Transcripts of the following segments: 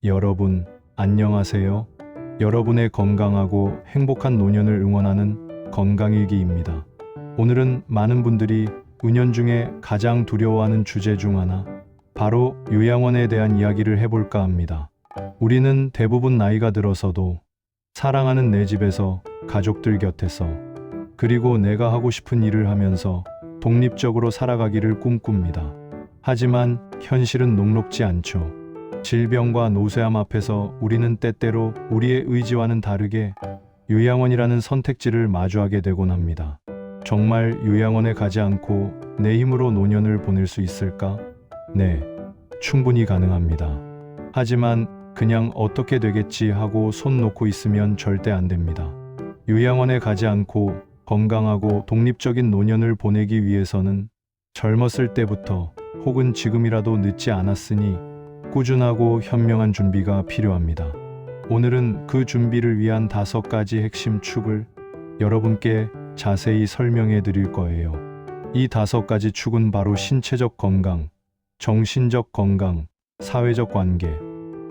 여러분, 안녕하세요. 여러분의 건강하고 행복한 노년을 응원하는 건강일기입니다. 오늘은 많은 분들이 은연중에 가장 두려워하는 주제 중 하나, 바로 요양원에 대한 이야기를 해볼까 합니다. 우리는 대부분 나이가 들어서도 사랑하는 내 집에서, 가족들 곁에서, 그리고 내가 하고 싶은 일을 하면서 독립적으로 살아가기를 꿈꿉니다. 하지만 현실은 녹록지 않죠. 질병과 노쇠함 앞에서 우리는 때때로 우리의 의지와는 다르게 요양원이라는 선택지를 마주하게 되곤 합니다. 정말 요양원에 가지 않고 내 힘으로 노년을 보낼 수 있을까? 네, 충분히 가능합니다. 하지만 그냥 어떻게 되겠지 하고 손 놓고 있으면 절대 안 됩니다. 요양원에 가지 않고 건강하고 독립적인 노년을 보내기 위해서는 젊었을 때부터 혹은 지금이라도 늦지 않았으니 꾸준하고 현명한 준비가 필요합니다. 오늘은 그 준비를 위한 5가지 핵심 축을 여러분께 자세히 설명해 드릴 거예요. 이 5가지 축은 바로 신체적 건강, 정신적 건강, 사회적 관계,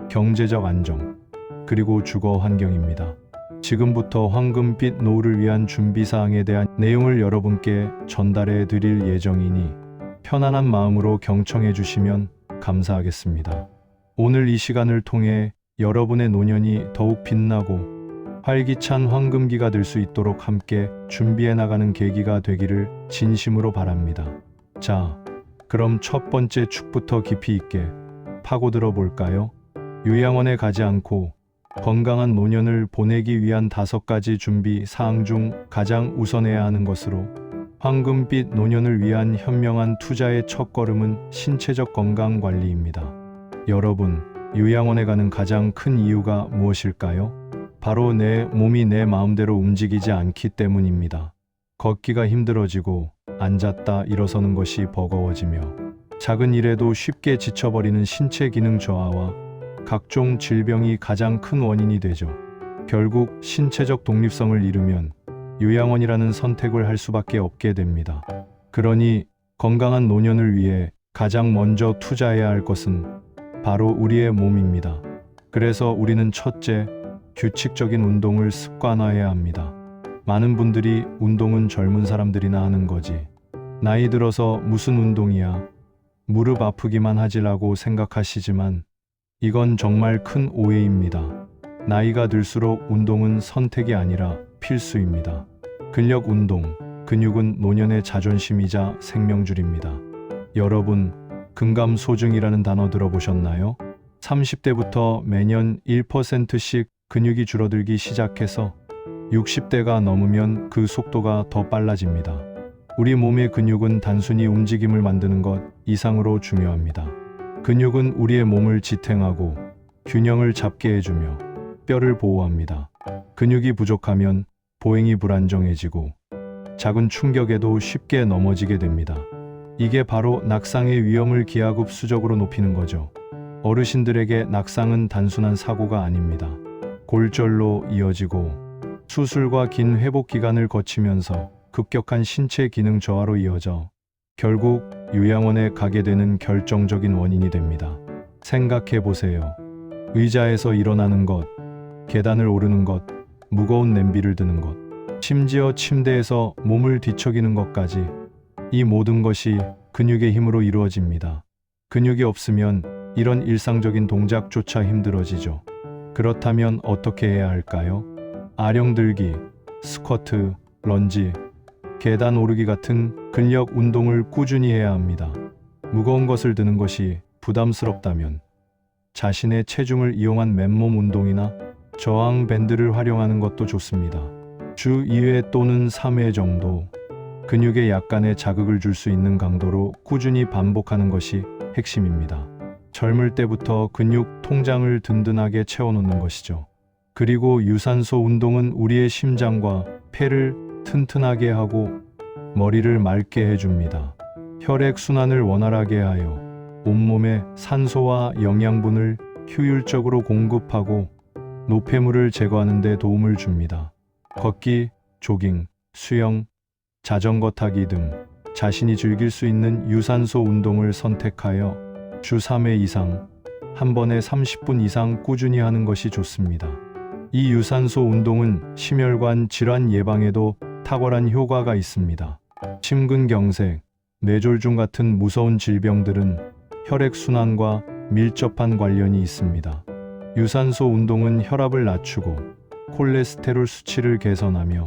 경제적 안정, 그리고 주거 환경입니다. 지금부터 황금빛 노후를 위한 준비사항에 대한 내용을 여러분께 전달해 드릴 예정이니 편안한 마음으로 경청해 주시면 감사하겠습니다. 오늘 이 시간을 통해 여러분의 노년이 더욱 빛나고 활기찬 황금기가 될 수 있도록 함께 준비해 나가는 계기가 되기를 진심으로 바랍니다. 자, 그럼 첫 번째 축부터 깊이 있게 파고들어 볼까요? 요양원에 가지 않고 건강한 노년을 보내기 위한 5가지 준비 사항 중 가장 우선해야 하는 것으로, 황금빛 노년을 위한 현명한 투자의 첫걸음은 신체적 건강 관리입니다. 여러분, 요양원에 가는 가장 큰 이유가 무엇일까요? 바로 내 몸이 내 마음대로 움직이지 않기 때문입니다. 걷기가 힘들어지고 앉았다 일어서는 것이 버거워지며 작은 일에도 쉽게 지쳐버리는 신체 기능 저하와 각종 질병이 가장 큰 원인이 되죠. 결국 신체적 독립성을 잃으면 요양원이라는 선택을 할 수밖에 없게 됩니다. 그러니 건강한 노년을 위해 가장 먼저 투자해야 할 것은 바로 우리의 몸입니다. 그래서 우리는 첫째, 규칙적인 운동을 습관화해야 합니다. 많은 분들이 운동은 젊은 사람들이나 하는 거지, 나이 들어서 무슨 운동이야, 무릎 아프기만 하지라고 생각하시지만 이건 정말 큰 오해입니다. 나이가 들수록 운동은 선택이 아니라 필수입니다. 근력 운동, 근육은 노년의 자존심이자 생명줄입니다. 여러분, 근감소증이라는 단어 들어보셨나요? 30대부터 매년 1%씩 근육이 줄어들기 시작해서 60대가 넘으면 그 속도가 더 빨라집니다. 우리 몸의 근육은 단순히 움직임을 만드는 것 이상으로 중요합니다. 근육은 우리의 몸을 지탱하고 균형을 잡게 해주며 뼈를 보호합니다. 근육이 부족하면 보행이 불안정해지고 작은 충격에도 쉽게 넘어지게 됩니다. 이게 바로 낙상의 위험을 기하급수적으로 높이는 거죠. 어르신들에게 낙상은 단순한 사고가 아닙니다. 골절로 이어지고 수술과 긴 회복 기간을 거치면서 급격한 신체 기능 저하로 이어져 결국 요양원에 가게 되는 결정적인 원인이 됩니다. 생각해 보세요. 의자에서 일어나는 것, 계단을 오르는 것, 무거운 냄비를 드는 것, 심지어 침대에서 몸을 뒤척이는 것까지, 이 모든 것이 근육의 힘으로 이루어집니다. 근육이 없으면 이런 일상적인 동작조차 힘들어지죠. 그렇다면 어떻게 해야 할까요? 아령들기, 스쿼트, 런지, 계단 오르기 같은 근력 운동을 꾸준히 해야 합니다. 무거운 것을 드는 것이 부담스럽다면 자신의 체중을 이용한 맨몸 운동이나 저항 밴드를 활용하는 것도 좋습니다. 주 2회 또는 3회 정도 근육에 약간의 자극을 줄 수 있는 강도로 꾸준히 반복하는 것이 핵심입니다. 젊을 때부터 근육 통장을 든든하게 채워놓는 것이죠. 그리고 유산소 운동은 우리의 심장과 폐를 튼튼하게 하고 머리를 맑게 해줍니다. 혈액 순환을 원활하게 하여 온몸에 산소와 영양분을 효율적으로 공급하고 노폐물을 제거하는 데 도움을 줍니다. 걷기, 조깅, 수영, 자전거 타기 등 자신이 즐길 수 있는 유산소 운동을 선택하여 주 3회 이상 한 번에 30분 이상 꾸준히 하는 것이 좋습니다. 이 유산소 운동은 심혈관 질환 예방에도 탁월한 효과가 있습니다. 심근경색, 뇌졸중 같은 무서운 질병들은 혈액순환과 밀접한 관련이 있습니다. 유산소 운동은 혈압을 낮추고 콜레스테롤 수치를 개선하며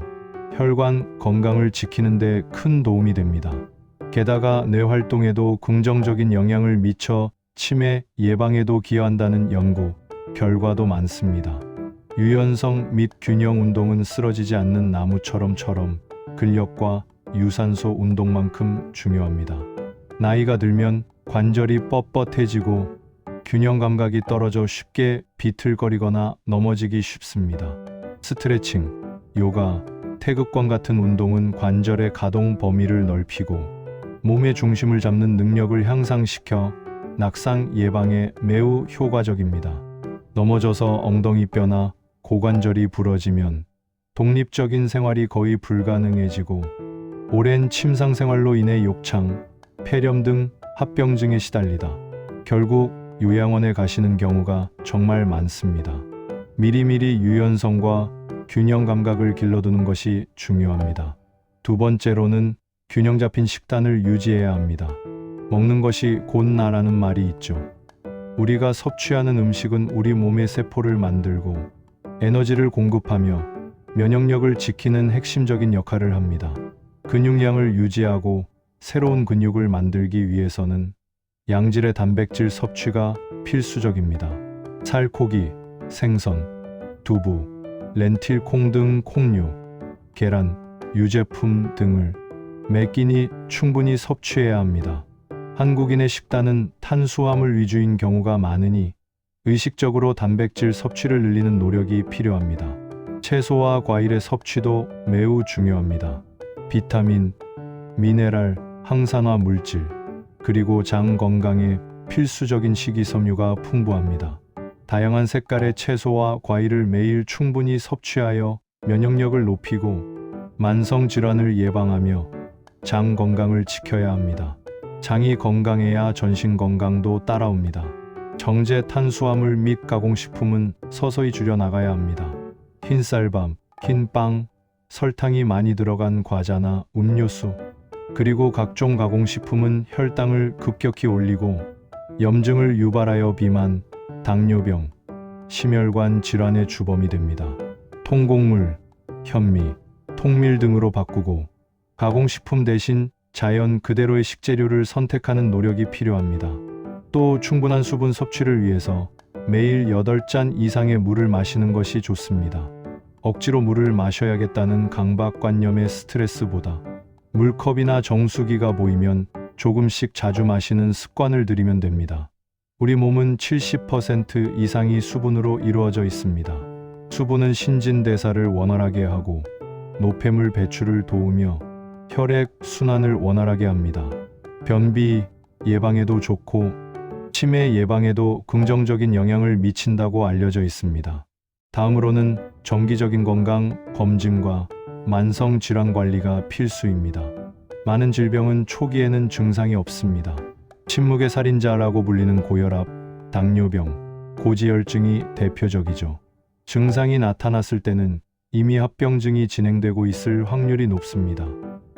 혈관 건강을 지키는 데 큰 도움이 됩니다. 게다가 뇌 활동에도 긍정적인 영향을 미쳐 치매 예방에도 기여한다는 연구 결과도 많습니다. 유연성 및 균형 운동은 쓰러지지 않는 나무처럼 근력과 유산소 운동만큼 중요합니다. 나이가 들면 관절이 뻣뻣해지고 균형 감각이 떨어져 쉽게 비틀거리거나 넘어지기 쉽습니다. 스트레칭, 요가, 태극권 같은 운동은 관절의 가동 범위를 넓히고 몸의 중심을 잡는 능력을 향상시켜 낙상 예방에 매우 효과적입니다. 넘어져서 엉덩이뼈나 고관절이 부러지면 독립적인 생활이 거의 불가능해지고 오랜 침상 생활로 인해 욕창, 폐렴 등 합병증에 시달리다 결국 요양원에 가시는 경우가 정말 많습니다. 미리미리 유연성과 균형 감각을 길러두는 것이 중요합니다. 두 번째로는 균형 잡힌 식단을 유지해야 합니다. 먹는 것이 곧 나라는 말이 있죠. 우리가 섭취하는 음식은 우리 몸의 세포를 만들고 에너지를 공급하며 면역력을 지키는 핵심적인 역할을 합니다. 근육량을 유지하고 새로운 근육을 만들기 위해서는 양질의 단백질 섭취가 필수적입니다. 살코기, 생선, 두부, 렌틸 콩 등 콩류, 계란, 유제품 등을 매 끼니 충분히 섭취해야 합니다. 한국인의 식단은 탄수화물 위주인 경우가 많으니 의식적으로 단백질 섭취를 늘리는 노력이 필요합니다. 채소와 과일의 섭취도 매우 중요합니다. 비타민, 미네랄, 항산화 물질, 그리고 장 건강에 필수적인 식이섬유가 풍부합니다. 다양한 색깔의 채소와 과일을 매일 충분히 섭취하여 면역력을 높이고 만성 질환을 예방하며 장 건강을 지켜야 합니다. 장이 건강해야 전신 건강도 따라옵니다. 정제 탄수화물 및 가공식품은 서서히 줄여나가야 합니다. 흰쌀밥, 흰빵, 설탕이 많이 들어간 과자나 음료수, 그리고 각종 가공식품은 혈당을 급격히 올리고 염증을 유발하여 비만, 당뇨병, 심혈관 질환의 주범이 됩니다. 통곡물, 현미, 통밀 등으로 바꾸고 가공식품 대신 자연 그대로의 식재료를 선택하는 노력이 필요합니다. 또 충분한 수분 섭취를 위해서 매일 8잔 이상의 물을 마시는 것이 좋습니다. 억지로 물을 마셔야겠다는 강박관념의 스트레스보다 물컵이나 정수기가 보이면 조금씩 자주 마시는 습관을 들이면 됩니다. 우리 몸은 70% 이상이 수분으로 이루어져 있습니다. 수분은 신진대사를 원활하게 하고 노폐물 배출을 도우며 혈액 순환을 원활하게 합니다. 변비 예방에도 좋고 치매 예방에도 긍정적인 영향을 미친다고 알려져 있습니다. 다음으로는 정기적인 건강 검진과 만성 질환 관리가 필수입니다. 많은 질병은 초기에는 증상이 없습니다. 침묵의 살인자라고 불리는 고혈압, 당뇨병, 고지혈증이 대표적이죠. 증상이 나타났을 때는 이미 합병증이 진행되고 있을 확률이 높습니다.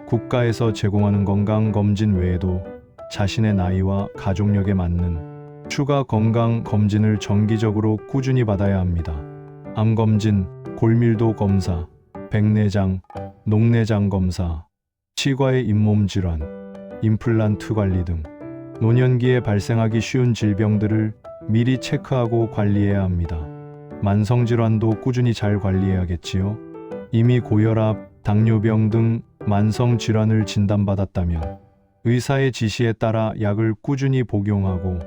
국가에서 제공하는 건강검진 외에도 자신의 나이와 가족력에 맞는 추가 건강검진을 정기적으로 꾸준히 받아야 합니다. 암검진, 골밀도 검사, 백내장, 녹내장 검사, 치과의 잇몸 질환, 임플란트 관리 등 노년기에 발생하기 쉬운 질병들을 미리 체크하고 관리해야 합니다. 만성질환도 꾸준히 잘 관리해야겠지요. 이미 고혈압, 당뇨병 등 만성질환을 진단받았다면 의사의 지시에 따라 약을 꾸준히 복용하고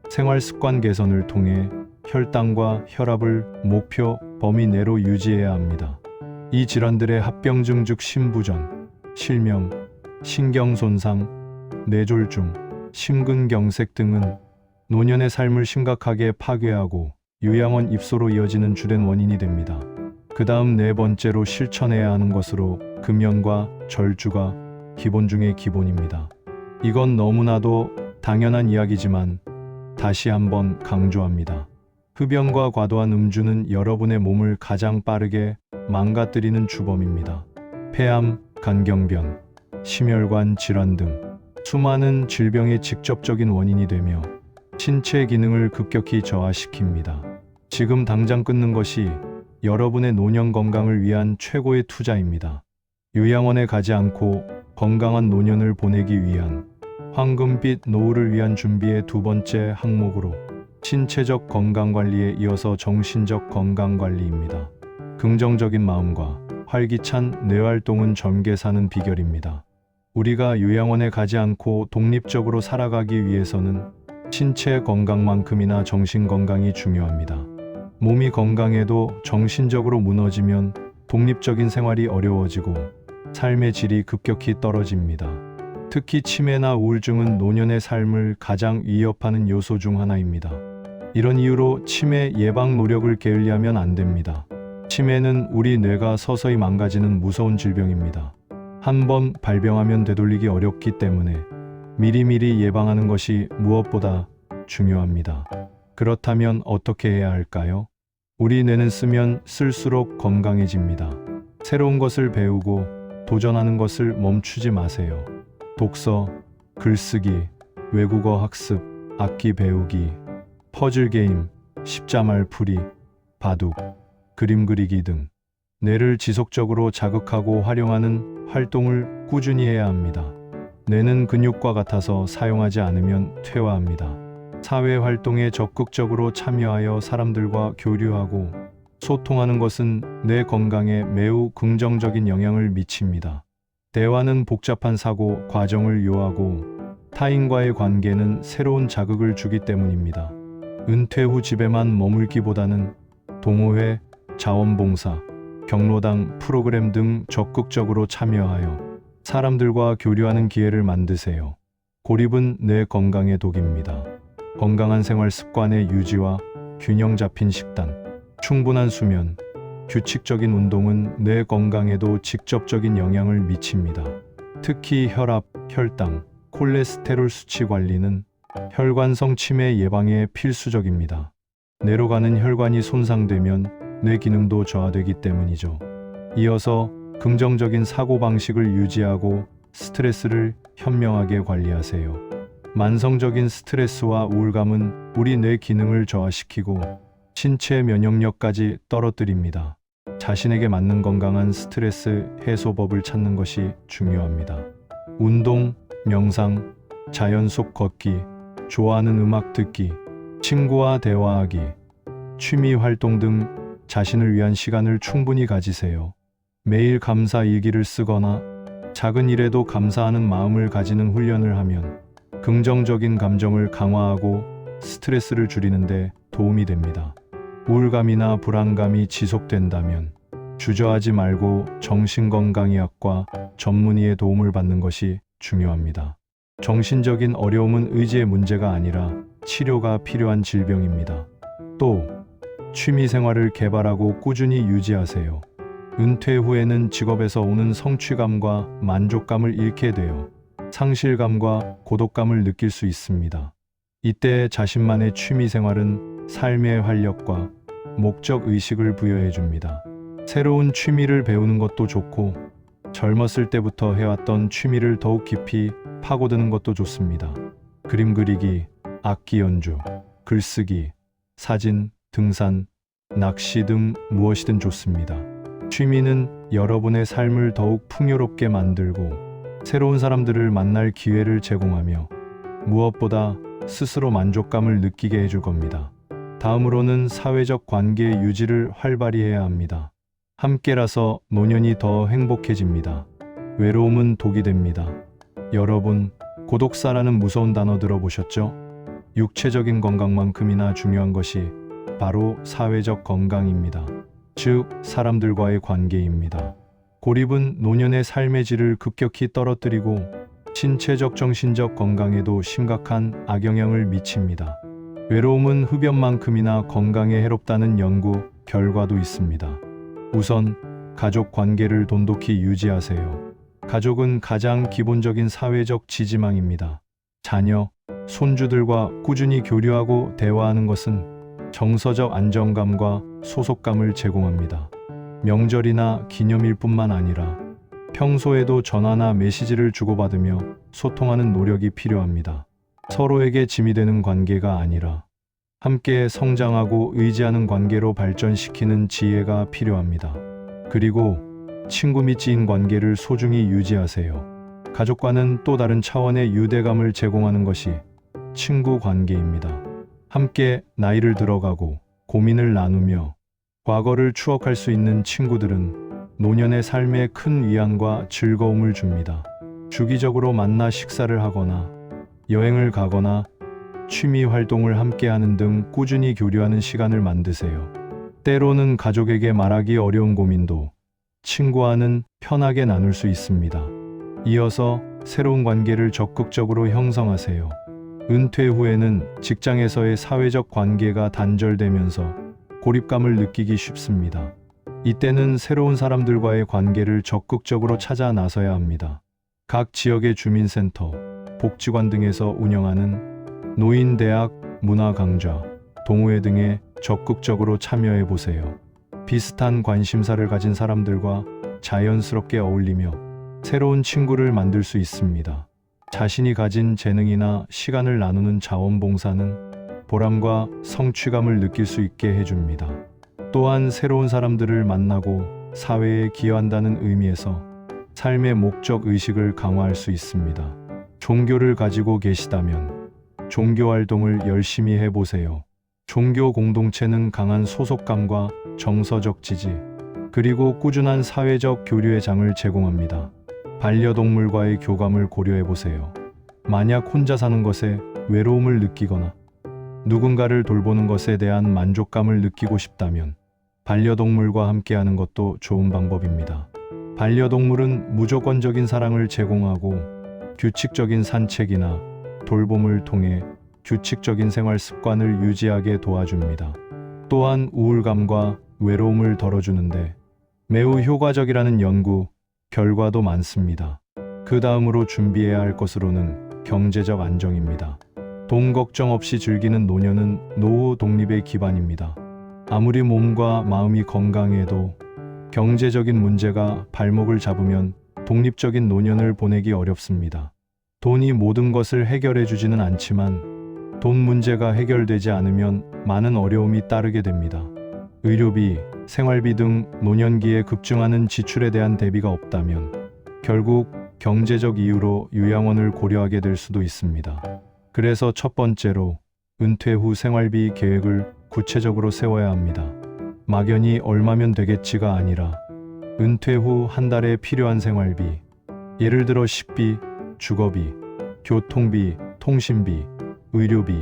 생활습관 개선을 통해 혈당과 혈압을 목표 범위 내로 유지해야 합니다. 이 질환들의 합병증 즉 심부전, 실명, 신경손상, 뇌졸중, 심근경색 등은 노년의 삶을 심각하게 파괴하고 요양원 입소로 이어지는 주된 원인이 됩니다. 그 다음 네 번째로 실천해야 하는 것으로 금연과 절주가 기본 중의 기본입니다. 이건 너무나도 당연한 이야기지만 다시 한번 강조합니다. 흡연과 과도한 음주는 여러분의 몸을 가장 빠르게 망가뜨리는 주범입니다. 폐암, 간경변, 심혈관 질환 등 수많은 질병의 직접적인 원인이 되며 신체 기능을 급격히 저하시킵니다. 지금 당장 끊는 것이 여러분의 노년 건강을 위한 최고의 투자입니다. 요양원에 가지 않고 건강한 노년을 보내기 위한 황금빛 노후를 위한 준비의 두 번째 항목으로 신체적 건강관리에 이어서 정신적 건강관리입니다. 긍정적인 마음과 활기찬 뇌활동은 젊게 사는 비결입니다. 우리가 요양원에 가지 않고 독립적으로 살아가기 위해서는 신체 건강만큼이나 정신 건강이 중요합니다. 몸이 건강해도 정신적으로 무너지면 독립적인 생활이 어려워지고 삶의 질이 급격히 떨어집니다. 특히 치매나 우울증은 노년의 삶을 가장 위협하는 요소 중 하나입니다. 이런 이유로 치매 예방 노력을 게을리하면 안 됩니다. 치매는 우리 뇌가 서서히 망가지는 무서운 질병입니다. 한번 발병하면 되돌리기 어렵기 때문에 미리미리 예방하는 것이 무엇보다 중요합니다. 그렇다면 어떻게 해야 할까요? 우리 뇌는 쓰면 쓸수록 건강해집니다. 새로운 것을 배우고 도전하는 것을 멈추지 마세요. 독서, 글쓰기, 외국어 학습, 악기 배우기, 퍼즐 게임, 십자말 풀이, 바둑, 그림 그리기 등 뇌를 지속적으로 자극하고 활용하는 활동을 꾸준히 해야 합니다. 뇌는 근육과 같아서 사용하지 않으면 퇴화합니다. 사회 활동에 적극적으로 참여하여 사람들과 교류하고 소통하는 것은 뇌 건강에 매우 긍정적인 영향을 미칩니다. 대화는 복잡한 사고 과정을 요하고 타인과의 관계는 새로운 자극을 주기 때문입니다. 은퇴 후 집에만 머물기보다는 동호회, 자원봉사, 경로당 프로그램 등 적극적으로 참여하여 사람들과 교류하는 기회를 만드세요. 고립은 뇌 건강의 독입니다. 건강한 생활 습관의 유지와 균형 잡힌 식단, 충분한 수면, 규칙적인 운동은 뇌 건강에도 직접적인 영향을 미칩니다. 특히 혈압, 혈당, 콜레스테롤 수치 관리는 혈관성 치매 예방에 필수적입니다. 뇌로 가는 혈관이 손상되면 뇌 기능도 저하되기 때문이죠. 이어서 긍정적인 사고방식을 유지하고 스트레스를 현명하게 관리하세요. 만성적인 스트레스와 우울감은 우리 뇌 기능을 저하시키고 신체 면역력까지 떨어뜨립니다. 자신에게 맞는 건강한 스트레스 해소법을 찾는 것이 중요합니다. 운동, 명상, 자연 속 걷기, 좋아하는 음악 듣기, 친구와 대화하기, 취미 활동 등 자신을 위한 시간을 충분히 가지세요. 매일 감사 일기를 쓰거나 작은 일에도 감사하는 마음을 가지는 훈련을 하면 긍정적인 감정을 강화하고 스트레스를 줄이는데 도움이 됩니다. 우울감이나 불안감이 지속된다면 주저하지 말고 정신건강의학과 전문의의 도움을 받는 것이 중요합니다. 정신적인 어려움은 의지의 문제가 아니라 치료가 필요한 질병입니다. 또 취미 생활을 개발하고 꾸준히 유지하세요. 은퇴 후에는 직업에서 오는 성취감과 만족감을 잃게 되어 상실감과 고독감을 느낄 수 있습니다. 이때 자신만의 취미 생활은 삶의 활력과 목적 의식을 부여해 줍니다. 새로운 취미를 배우는 것도 좋고 젊었을 때부터 해왔던 취미를 더욱 깊이 파고드는 것도 좋습니다. 그림 그리기, 악기 연주, 글쓰기, 사진, 등산, 낚시 등 무엇이든 좋습니다. 취미는 여러분의 삶을 더욱 풍요롭게 만들고 새로운 사람들을 만날 기회를 제공하며 무엇보다 스스로 만족감을 느끼게 해줄 겁니다. 다음으로는 사회적 관계 유지를 활발히 해야 합니다. 함께라서 노년이 더 행복해집니다. 외로움은 독이 됩니다. 여러분, 고독사라는 무서운 단어 들어보셨죠? 육체적인 건강만큼이나 중요한 것이 바로 사회적 건강입니다. 즉, 사람들과의 관계입니다. 고립은 노년의 삶의 질을 급격히 떨어뜨리고 신체적, 정신적 건강에도 심각한 악영향을 미칩니다. 외로움은 흡연만큼이나 건강에 해롭다는 연구 결과도 있습니다. 우선 가족 관계를 돈독히 유지하세요. 가족은 가장 기본적인 사회적 지지망입니다. 자녀, 손주들과 꾸준히 교류하고 대화하는 것은 정서적 안정감과 소속감을 제공합니다. 명절이나 기념일 뿐만 아니라 평소에도 전화나 메시지를 주고받으며 소통하는 노력이 필요합니다. 서로에게 짐이 되는 관계가 아니라 함께 성장하고 의지하는 관계로 발전시키는 지혜가 필요합니다. 그리고 친구 및 지인 관계를 소중히 유지하세요. 가족과는 또 다른 차원의 유대감을 제공하는 것이 친구 관계입니다. 함께 나이를 들어가고 고민을 나누며 과거를 추억할 수 있는 친구들은 노년의 삶에 큰 위안과 즐거움을 줍니다. 주기적으로 만나 식사를 하거나 여행을 가거나 취미 활동을 함께하는 등 꾸준히 교류하는 시간을 만드세요. 때로는 가족에게 말하기 어려운 고민도 친구와는 편하게 나눌 수 있습니다. 이어서 새로운 관계를 적극적으로 형성하세요. 은퇴 후에는 직장에서의 사회적 관계가 단절되면서 고립감을 느끼기 쉽습니다. 이때는 새로운 사람들과의 관계를 적극적으로 찾아 나서야 합니다. 각 지역의 주민센터, 복지관 등에서 운영하는 노인대학, 문화강좌, 동호회 등에 적극적으로 참여해 보세요. 비슷한 관심사를 가진 사람들과 자연스럽게 어울리며 새로운 친구를 만들 수 있습니다. 자신이 가진 재능이나 시간을 나누는 자원봉사는 보람과 성취감을 느낄 수 있게 해줍니다. 또한 새로운 사람들을 만나고 사회에 기여한다는 의미에서 삶의 목적 의식을 강화할 수 있습니다. 종교를 가지고 계시다면 종교 활동을 열심히 해보세요. 종교 공동체는 강한 소속감과 정서적 지지, 그리고 꾸준한 사회적 교류의 장을 제공합니다. 반려동물과의 교감을 고려해보세요. 만약 혼자 사는 것에 외로움을 느끼거나 누군가를 돌보는 것에 대한 만족감을 느끼고 싶다면 반려동물과 함께하는 것도 좋은 방법입니다. 반려동물은 무조건적인 사랑을 제공하고 규칙적인 산책이나 돌봄을 통해 규칙적인 생활 습관을 유지하게 도와줍니다. 또한 우울감과 외로움을 덜어주는데 매우 효과적이라는 연구 결과도 많습니다. 그 다음으로 준비해야 할 것으로는 경제적 안정입니다. 돈 걱정 없이 즐기는 노년은 노후 독립의 기반입니다. 아무리 몸과 마음이 건강해도 경제적인 문제가 발목을 잡으면 독립적인 노년을 보내기 어렵습니다. 돈이 모든 것을 해결해 주지는 않지만 돈 문제가 해결되지 않으면 많은 어려움이 따르게 됩니다. 의료비, 생활비 등 노년기에 급증하는 지출에 대한 대비가 없다면 결국 경제적 이유로 요양원을 고려하게 될 수도 있습니다. 그래서 첫 번째로 은퇴 후 생활비 계획을 구체적으로 세워야 합니다. 막연히 얼마면 되겠지가 아니라 은퇴 후 한 달에 필요한 생활비, 예를 들어 식비, 주거비, 교통비, 통신비, 의료비,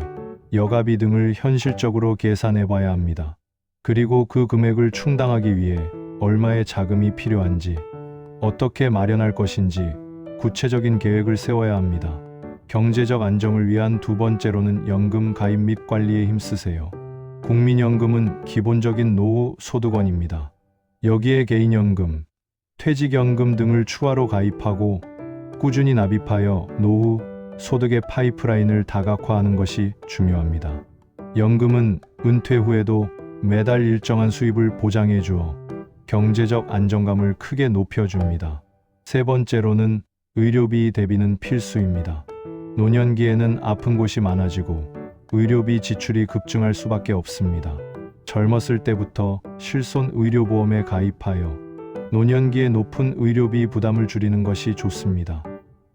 여가비 등을 현실적으로 계산해 봐야 합니다. 그리고 그 금액을 충당하기 위해 얼마의 자금이 필요한지, 어떻게 마련할 것인지 구체적인 계획을 세워야 합니다. 경제적 안정을 위한 두 번째로는 연금 가입 및 관리에 힘쓰세요. 국민연금은 기본적인 노후 소득원입니다. 여기에 개인연금, 퇴직연금 등을 추가로 가입하고 꾸준히 납입하여 노후 소득의 파이프라인을 다각화하는 것이 중요합니다. 연금은 은퇴 후에도 매달 일정한 수입을 보장해 주어 경제적 안정감을 크게 높여줍니다. 세 번째로는 의료비 대비는 필수입니다. 노년기에는 아픈 곳이 많아지고 의료비 지출이 급증할 수밖에 없습니다. 젊었을 때부터 실손 의료보험에 가입하여 노년기에 높은 의료비 부담을 줄이는 것이 좋습니다.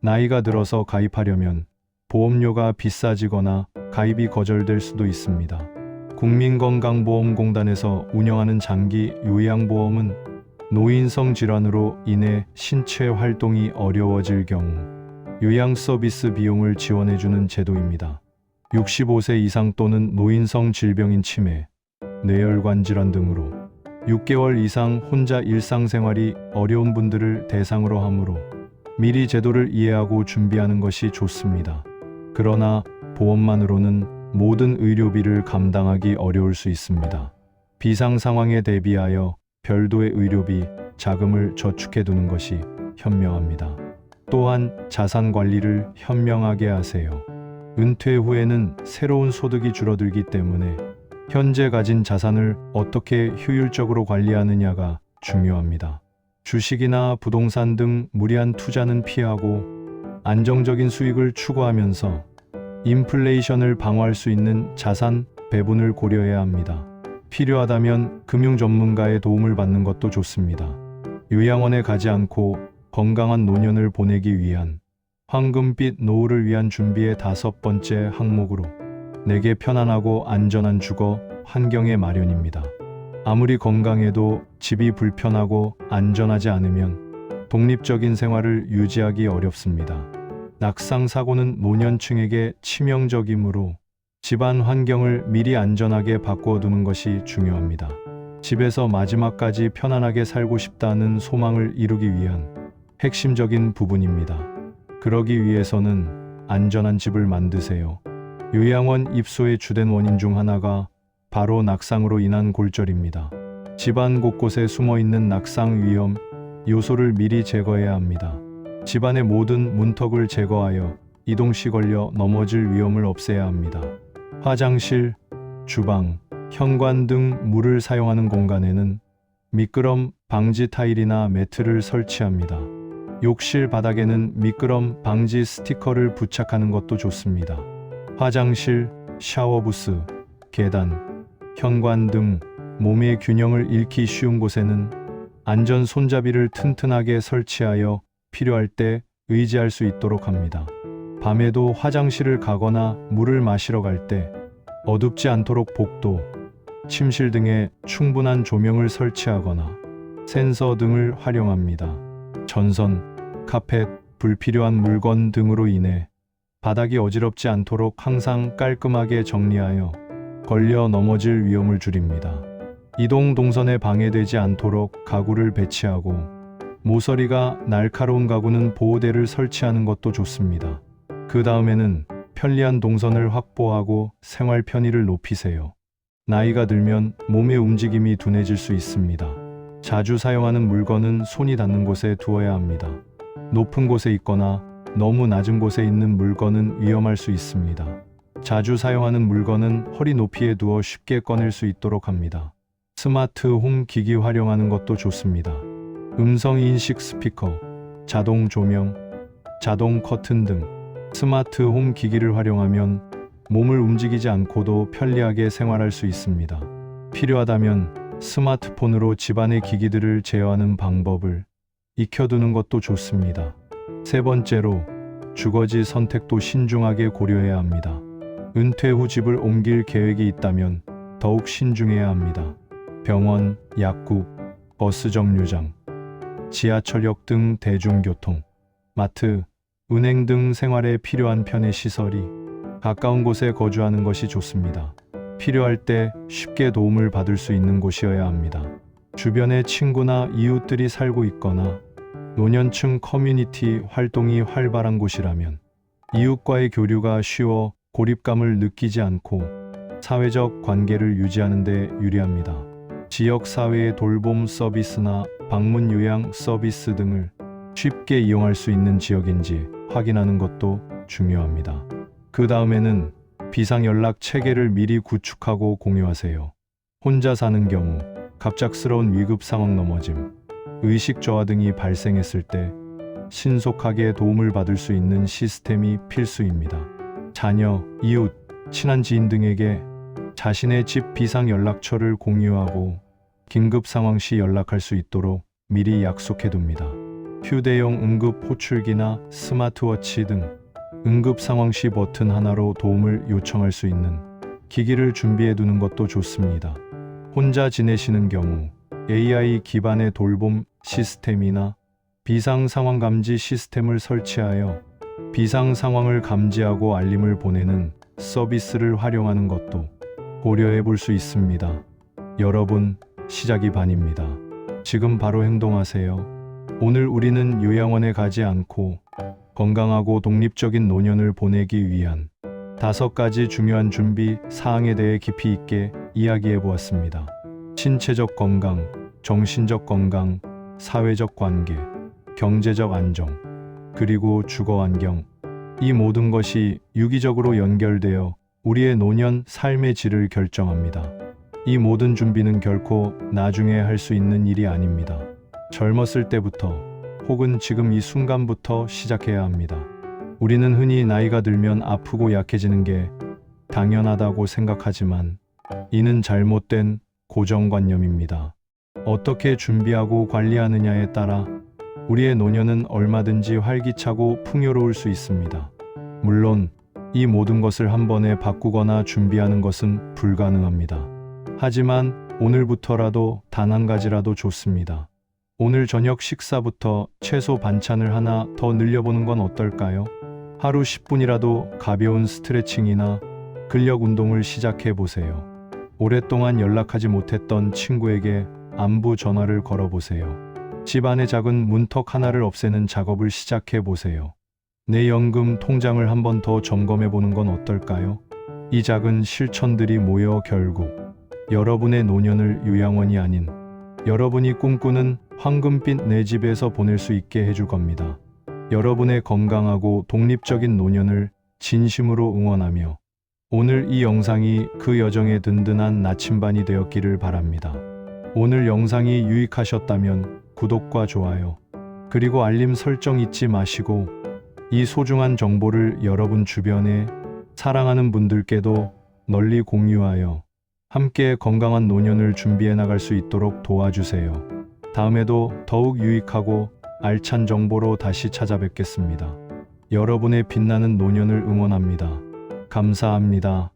나이가 들어서 가입하려면 보험료가 비싸지거나 가입이 거절될 수도 있습니다. 국민건강보험공단에서 운영하는 장기 요양보험은 노인성 질환으로 인해 신체 활동이 어려워질 경우 요양 서비스 비용을 지원해주는 제도입니다. 65세 이상 또는 노인성 질병인 치매, 뇌혈관 질환 등으로 6개월 이상 혼자 일상생활이 어려운 분들을 대상으로 하므로 미리 제도를 이해하고 준비하는 것이 좋습니다. 그러나 보험만으로는 모든 의료비를 감당하기 어려울 수 있습니다. 비상 상황에 대비하여 별도의 의료비 자금을 저축해 두는 것이 현명합니다. 또한 자산 관리를 현명하게 하세요. 은퇴 후에는 새로운 소득이 줄어들기 때문에 현재 가진 자산을 어떻게 효율적으로 관리하느냐가 중요합니다. 주식이나 부동산 등 무리한 투자는 피하고 안정적인 수익을 추구하면서 인플레이션을 방어할 수 있는 자산 배분을 고려해야 합니다. 필요하다면 금융 전문가의 도움을 받는 것도 좋습니다. 요양원에 가지 않고 건강한 노년을 보내기 위한 황금빛 노후를 위한 준비의 5번째 항목으로 내게 편안하고 안전한 주거 환경의 마련입니다. 아무리 건강해도 집이 불편하고 안전하지 않으면 독립적인 생활을 유지하기 어렵습니다. 낙상 사고는 노년층에게 치명적이므로 집안 환경을 미리 안전하게 바꾸어 두는 것이 중요합니다. 집에서 마지막까지 편안하게 살고 싶다는 소망을 이루기 위한 핵심적인 부분입니다. 그러기 위해서는 안전한 집을 만드세요. 요양원 입소의 주된 원인 중 하나가 바로 낙상으로 인한 골절입니다. 집안 곳곳에 숨어있는 낙상 위험 요소를 미리 제거해야 합니다. 집안의 모든 문턱을 제거하여 이동 시 걸려 넘어질 위험을 없애야 합니다. 화장실, 주방, 현관 등 물을 사용하는 공간에는 미끄럼 방지 타일이나 매트를 설치합니다. 욕실 바닥에는 미끄럼 방지 스티커를 부착하는 것도 좋습니다. 화장실, 샤워부스, 계단, 현관 등 몸의 균형을 잃기 쉬운 곳에는 안전 손잡이를 튼튼하게 설치하여 필요할 때 의지할 수 있도록 합니다. 밤에도 화장실을 가거나 물을 마시러 갈 때 어둡지 않도록 복도, 침실 등에 충분한 조명을 설치하거나 센서 등을 활용합니다. 전선, 카펫, 불필요한 물건 등으로 인해 바닥이 어지럽지 않도록 항상 깔끔하게 정리하여 걸려 넘어질 위험을 줄입니다. 이동 동선에 방해되지 않도록 가구를 배치하고 모서리가 날카로운 가구는 보호대를 설치하는 것도 좋습니다. 그 다음에는 편리한 동선을 확보하고 생활 편의를 높이세요. 나이가 들면 몸의 움직임이 둔해질 수 있습니다. 자주 사용하는 물건은 손이 닿는 곳에 두어야 합니다. 높은 곳에 있거나 너무 낮은 곳에 있는 물건은 위험할 수 있습니다. 자주 사용하는 물건은 허리 높이에 두어 쉽게 꺼낼 수 있도록 합니다. 스마트 홈 기기 활용하는 것도 좋습니다. 음성 인식 스피커, 자동 조명, 자동 커튼 등 스마트 홈 기기를 활용하면 몸을 움직이지 않고도 편리하게 생활할 수 있습니다. 필요하다면 스마트폰으로 집안의 기기들을 제어하는 방법을 익혀두는 것도 좋습니다. 세 번째로, 주거지 선택도 신중하게 고려해야 합니다. 은퇴 후 집을 옮길 계획이 있다면 더욱 신중해야 합니다. 병원, 약국, 버스 정류장, 지하철역 등 대중교통, 마트, 은행 등 생활에 필요한 편의 시설이 가까운 곳에 거주하는 것이 좋습니다. 필요할 때 쉽게 도움을 받을 수 있는 곳이어야 합니다. 주변에 친구나 이웃들이 살고 있거나 노년층 커뮤니티 활동이 활발한 곳이라면 이웃과의 교류가 쉬워 고립감을 느끼지 않고 사회적 관계를 유지하는 데 유리합니다. 지역 사회의 돌봄 서비스나 방문 요양 서비스 등을 쉽게 이용할 수 있는 지역인지 확인하는 것도 중요합니다. 그 다음에는 비상연락 체계를 미리 구축하고 공유하세요. 혼자 사는 경우 갑작스러운 위급 상황 넘어짐, 의식 저하 등이 발생했을 때 신속하게 도움을 받을 수 있는 시스템이 필수입니다. 자녀, 이웃, 친한 지인 등에게 자신의 집 비상연락처를 공유하고 긴급 상황 시 연락할 수 있도록 미리 약속해둡니다. 휴대용 응급 호출기나 스마트워치 등 응급 상황 시 버튼 하나로 도움을 요청할 수 있는 기기를 준비해두는 것도 좋습니다. 혼자 지내시는 경우 AI 기반의 돌봄 시스템이나 비상 상황 감지 시스템을 설치하여 비상 상황을 감지하고 알림을 보내는 서비스를 활용하는 것도 고려해 볼 수 있습니다. 여러분, 시작이 반입니다. 지금 바로 행동하세요. 오늘 우리는 요양원에 가지 않고 건강하고 독립적인 노년을 보내기 위한 5가지 중요한 준비 사항에 대해 깊이 있게 이야기해 보았습니다. 신체적 건강, 정신적 건강, 사회적 관계, 경제적 안정, 그리고 주거 환경, 이 모든 것이 유기적으로 연결되어 우리의 노년 삶의 질을 결정합니다. 이 모든 준비는 결코 나중에 할 수 있는 일이 아닙니다. 젊었을 때부터 혹은 지금 이 순간부터 시작해야 합니다. 우리는 흔히 나이가 들면 아프고 약해지는 게 당연하다고 생각하지만 이는 잘못된 고정관념입니다. 어떻게 준비하고 관리하느냐에 따라 우리의 노년은 얼마든지 활기차고 풍요로울 수 있습니다. 물론 이 모든 것을 한 번에 바꾸거나 준비하는 것은 불가능합니다. 하지만 오늘부터라도 단 한 가지라도 좋습니다. 오늘 저녁 식사부터 채소 반찬을 하나 더 늘려보는 건 어떨까요? 하루 10분이라도 가벼운 스트레칭이나 근력 운동을 시작해 보세요. 오랫동안 연락하지 못했던 친구에게 안부 전화를 걸어보세요. 집안의 작은 문턱 하나를 없애는 작업을 시작해 보세요. 내 연금 통장을 한 번 더 점검해 보는 건 어떨까요? 이 작은 실천들이 모여 결국 여러분의 노년을 요양원이 아닌 여러분이 꿈꾸는 황금빛 내 집에서 보낼 수 있게 해줄 겁니다. 여러분의 건강하고 독립적인 노년을 진심으로 응원하며 오늘 이 영상이 그 여정의 든든한 나침반이 되었기를 바랍니다. 오늘 영상이 유익하셨다면 구독과 좋아요, 그리고 알림 설정 잊지 마시고 이 소중한 정보를 여러분 주변에 사랑하는 분들께도 널리 공유하여 함께 건강한 노년을 준비해 나갈 수 있도록 도와주세요. 다음에도 더욱 유익하고 알찬 정보로 다시 찾아뵙겠습니다. 여러분의 빛나는 노년을 응원합니다. 감사합니다.